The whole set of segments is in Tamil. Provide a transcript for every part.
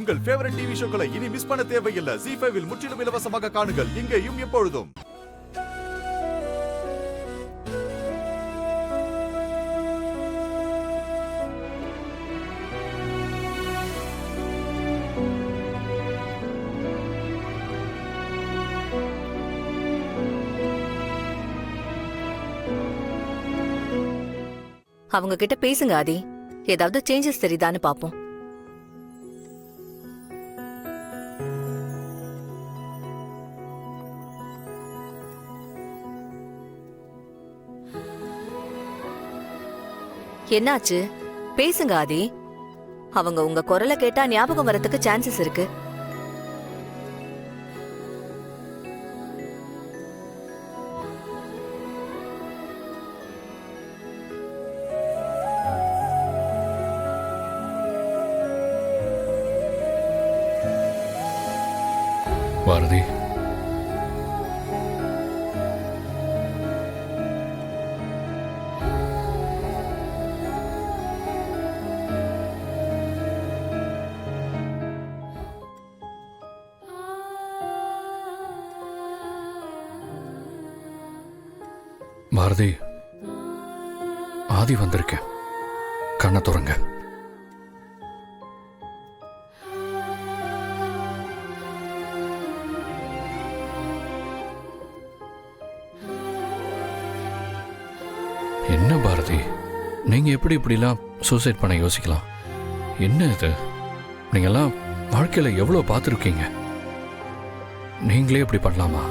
உங்கள் ஃபேவரட் டிவி ஷோக்களை இனி மிஸ் பண்ண தேவையில்லை. ZEE5 இல் முற்றிலும் இலவசமாக காணுங்கள். இங்கேயும் எப்பொழுதும். அவங்க கிட்ட பேசுங்க ஆதி. ஏதாவது சேஞ்சஸ் தெரியுதான்னு பாப்போம். என்னாச்சு? பேசுங்க ஆதி. அவங்க உங்க குரலை கேட்டா ஞாபகம் வரதுக்கு சான்சஸ் இருக்கு. பாரதி, பாரதி, ஆதி வந்திருக்கேன். கண்ணை துறங்க. என்ன பாரதி, நீங்க எப்படி இப்படிலாம் சூசைட் பண்ண யோசிக்கலாம்? என்ன இது? நீங்கெல்லாம் வாழ்க்கையில எவ்வளவு பார்த்துருக்கீங்க. நீங்களே இப்படி பண்ணலாமா?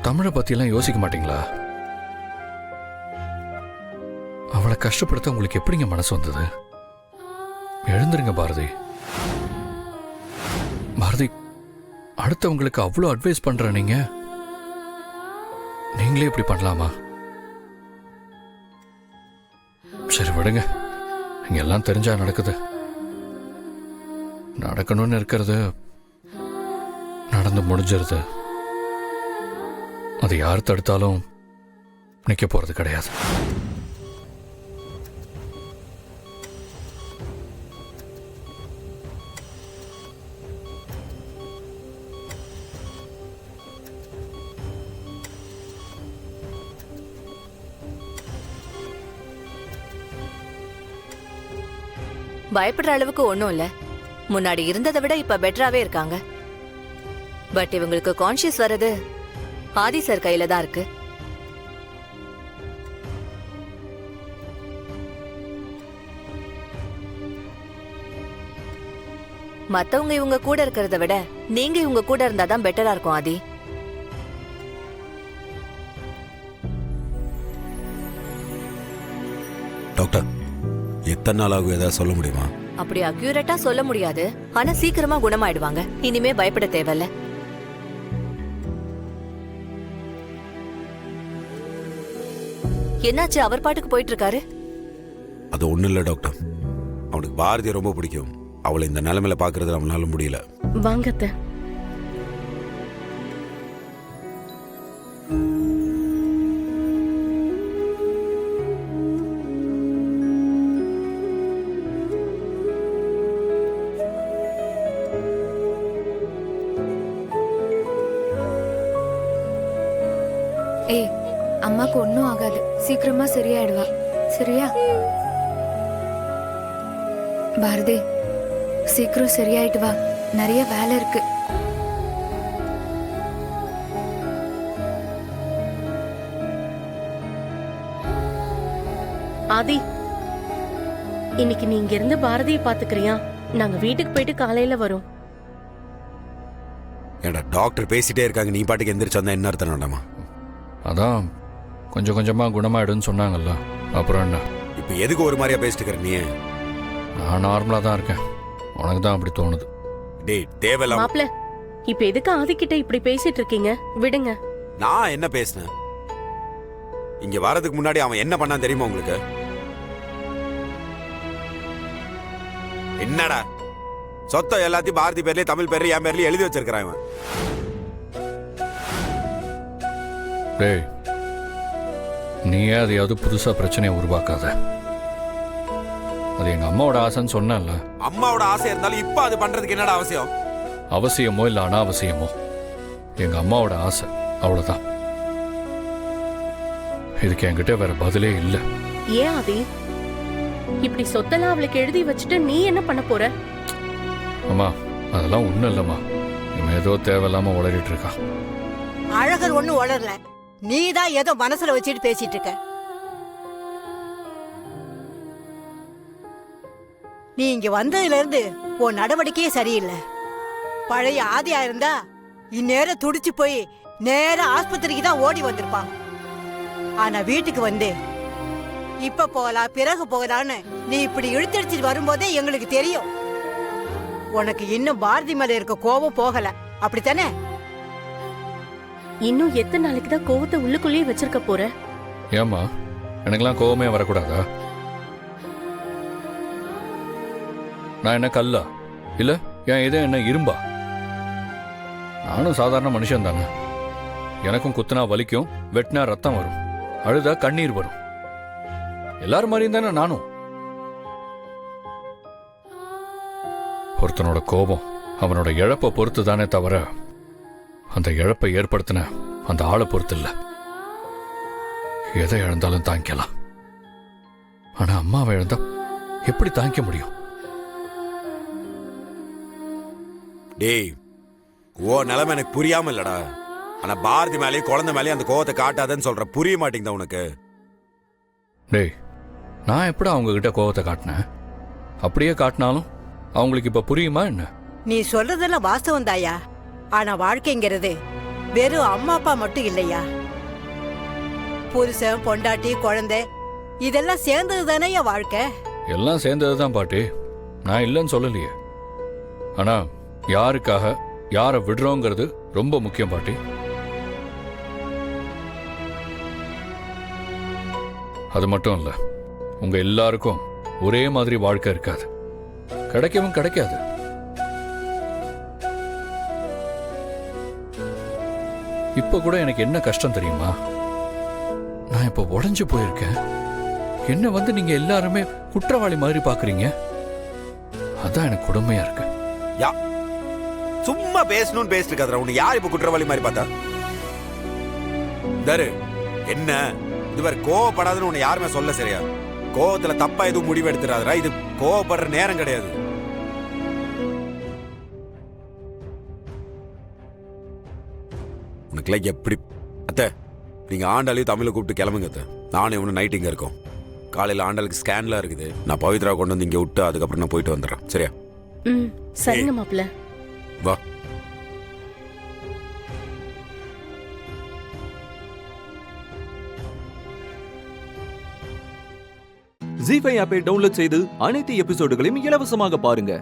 தமிழை பத்தியெல்லாம் யோசிக்க மாட்டீங்களா? அவளை கஷ்டப்படுத்த உங்களுக்கு எப்படிங்க மனசு வந்தது? எழுந்துருங்க பாரதி. பாரதி, அடுத்தவங்களுக்கு அவ்வளோ அட்வைஸ் பண்ற நீங்களே இப்படி பண்ணலாமா? சரி விடுங்க. இங்க எல்லாம் தெரிஞ்சா நடக்குது. நடக்கணும்னு இருக்கிறது நடந்து முடிஞ்சிருது. அது யார் தடுத்தாலும் நிக்க போறது கிடையாது. பயப்படுற அளவுக்கு ஒண்ணும் இல்ல. முன்னாடி இருந்ததை விட இப்ப பெட்டராவே இருக்காங்க. பட் இவங்களுக்கு கான்ஷியஸ் வர்றது ஆதி சார் கையில தான் இருக்கு. மத்தவங்க இவங்க கூட இருக்கிறத விட நீங்க இவங்க கூட இருந்தாதான் பெட்டரா இருக்கும் ஆதி. டாக்டர், எத்தனை நாள் ஆகும்? ஏதாவது சொல்ல முடியுமா? அப்படி அக்யூரேட்டா சொல்ல முடியாது. ஆனா சீக்கிரமா குணமாயிடுவாங்க. இனிமே பயப்பட தேவையில்ல. என்னாச்சு? அவர் பாட்டுக்கு போயிட்டு இருக்காரு. அது ஒண்ணும் இல்ல டாக்டர். அவனுக்கு பாரதியை ரொம்ப பிடிக்கும். அவளை இந்த நிலைமையில பாக்குறது அவனால முடியல. வாங்கத்த. ஏய், அம்மாக்கு ஒன்னும் ஆகாது. சீக்கிரமா சரியாயிடுவா. சரியா பாரதி? சீக்கிரம் சரியாயிட்டு வா. நிறைய வேலை இருக்கு. ஆதி, இன்னைக்கு நீ இங்க இருந்து பாரதியை பாத்துக்கிறியா? நாங்க வீட்டுக்கு போயிட்டு காலையில வரோம். ஏடா டாக்டர் பேசிட்டே இருக்காங்க, நீ பாட்டுக்கு எந்திரிச்சு வந்தா என்ன அர்த்தம் வேண்டாமா? அதான் கொஞ்சம் கொஞ்சமா குணமாயிடுன்னு சொன்னாங்கல்ல, அப்புறம் என்ன? இப்ப எதுக்கு ஒரு மாதிரியா பேசிட்டு இருக்கிற நீ? நான் நார்மலா தான் இருக்கேன். உனக்கு தான் அப்படி தோணுது. டேய் தேவையில்ல. மாப்ள, இப்ப எதுக்கு ஆதி கிட்ட இப்படி பேசிட்டு இருக்கீங்க? விடுங்க. நான் என்ன பேசினேன்? இங்க வரதுக்கு முன்னாடி அவன் என்ன பண்ணான் தெரியுமா உங்களுக்கு? என்னடா சொத்தை எல்லாத்தையும் பாரதி பேர்லயும் தமிழ் பேர்லயும் என் பேர்லயும் எழுதி வச்சிருக்கிறான் இவன். டேய், நீயே அதையாவது புதுசா பிரச்சனையை உருவாக்காத. அது எங்க அம்மாவோட ஆசைன்னு சொன்னேன்ல. அம்மாவோட ஆசை இருந்தாலும் இப்ப அது பண்றதுக்கு என்னடா அவசியம்? அவசியமோ இல்ல அனாவசியமோ, எங்க அம்மாவோட ஆசை, அவ்வளவுதான். இதுக்கு என்கிட்ட வேற பதிலே இல்ல. ஏன் ஆதி இப்படி சொத்தெல்லாம் அவளுக்கு எழுதி வச்சுட்டு நீ என்ன பண்ண போற? அம்மா, அதெல்லாம் ஒண்ணும் இல்லம்மா. இவன் ஏதோ தேவையில்லாம உளறிட்டு இருக்கான். அழகர் ஒண்ணு உளரல, நீதான் ஏதோ மனசுல வச்சுட்டு பேசிட்டு இருக்க. நீ இங்க வந்ததுல இருந்து உன் நடவடிக்கையே சரியில்லை. பழைய ஆதியா இருந்தா இந்நேரம் துடிச்சு போய் நேரா ஆஸ்பத்திரிக்கு தான் ஓடி வந்திருப்பான். ஆனா வீட்டுக்கு வந்து இப்ப போகலாம் பிறகு போகலான்னு நீ இப்படி இழுத்தடிச்சிட்டு வரும்போதே எங்களுக்கு தெரியும் உனக்கு இன்னும் பாரதி மேல இருக்க கோபம் போகல, அப்படித்தானே? இன்னும் எத்தனை நாளைக்கு தான் கோவத்தை உள்ளுக்குள்ளேயே வச்சிருக்க போற? ஏம்மா, எனக்கெல்லாம் கோவமே வரக்கூடாதா? நான் என்ன கல்லா? இல்ல என் இதே என்ன இரும்பா? நானும் சாதாரண மனுஷன் தானே. எனக்கும் குத்துனா வலிக்கும், வெட்டினா ரத்தம் வரும், அழுதா கண்ணீர் வரும். எல்லாரும் மாதிரியும் தானே நானும். ஒருத்தனோட கோபம் அவனோட இழப்பை பொறுத்து தானே தவிர அந்த இழப்பை ஏற்படுத்தின அந்த ஆளை பொறுத்து இல்ல. எதை இழந்தாலும் தாங்கிக்கலாம். ஆனா அம்மாவை இழந்தா எப்படி தாங்கிக்க முடியும்? டேய், ஓ நிலைமை எனக்கு புரியாம இல்லடா. ஆனா பாரதி மேலேயும் குழந்தை மேலேயும் அந்த கோவத்தை காட்டாதன்னு சொல்ற, புரிய மாட்டேங்குதா உனக்கு? டேய், நான் எப்படி அவங்க கிட்ட கோவத்தை காட்டினேன்? அப்படியே காட்டினாலும் அவங்களுக்கு இப்ப புரியுமா என்ன? நீ சொல்றதெல்லாம் வாஸ்தவம் தாயா. ஆனா வாழ்க்கைங்கிறது வெறும் அம்மா அப்பா மட்டும் இல்லையா. புருஷன், பொண்டாட்டி, குழந்தை இதெல்லாம் சேர்ந்தது தானே வாழ்க்கை. எல்லாம் சேர்ந்ததுதான் பாட்டி, நான் இல்லைன்னு சொல்லலையே. ஆனா யாருக்காக யாரை விடுறோங்கிறது ரொம்ப முக்கியம் பாட்டி. அது மட்டும் இல்ல, உங்க எல்லாருக்கும் ஒரே மாதிரி வாழ்க்கை இருக்காது, கிடைக்கவும் கிடைக்காது. இப்ப கூட எனக்கு என்ன கஷ்டம் தெரியுமா? நான் இப்ப உடைஞ்சு போயிருக்கேன். என்ன வந்து நீங்க எல்லாருமே குற்றவாளி மாதிரி பாக்குறீங்க. அதான் எனக்கு கொடுமையா இருக்கு. யா, சும்மா பேசணும்னு பேசிட்டு இருக்காதடா. உன்னை யார் இப்ப குற்றவாளி மாதிரி பார்த்தா? தரு என்ன இதுவரை கோவப்படாதுன்னு உன்னை யாருமே சொல்ல சரியா? கோவத்துல தப்பா எதுவும் முடிவு எடுத்துறாதடா. இது கோவப்படுற நேரம் கிடையாது. உனக்குலாம் எப்படி அத்தை, நீங்க ஆண்டாலையும் தமிழை கூப்பிட்டு கிளம்புங்க அத்தை. நானும் இவனு நைட் இங்க இருக்கோம். காலையில ஆண்டாளுக்கு ஸ்கேன்லாம் இருக்குது. நான் பவித்ரா கொண்டு வந்து இங்க விட்டு அதுக்கப்புறம் நான் போயிட்டு வந்துடுறேன். சரியா? சரிங்க மாப்பிள்ள. வா. ஜீ5 ஆப்பை டவுன்லோட் செய்து அனைத்து எபிசோடுகளையும் இலவசமாக பாருங்க.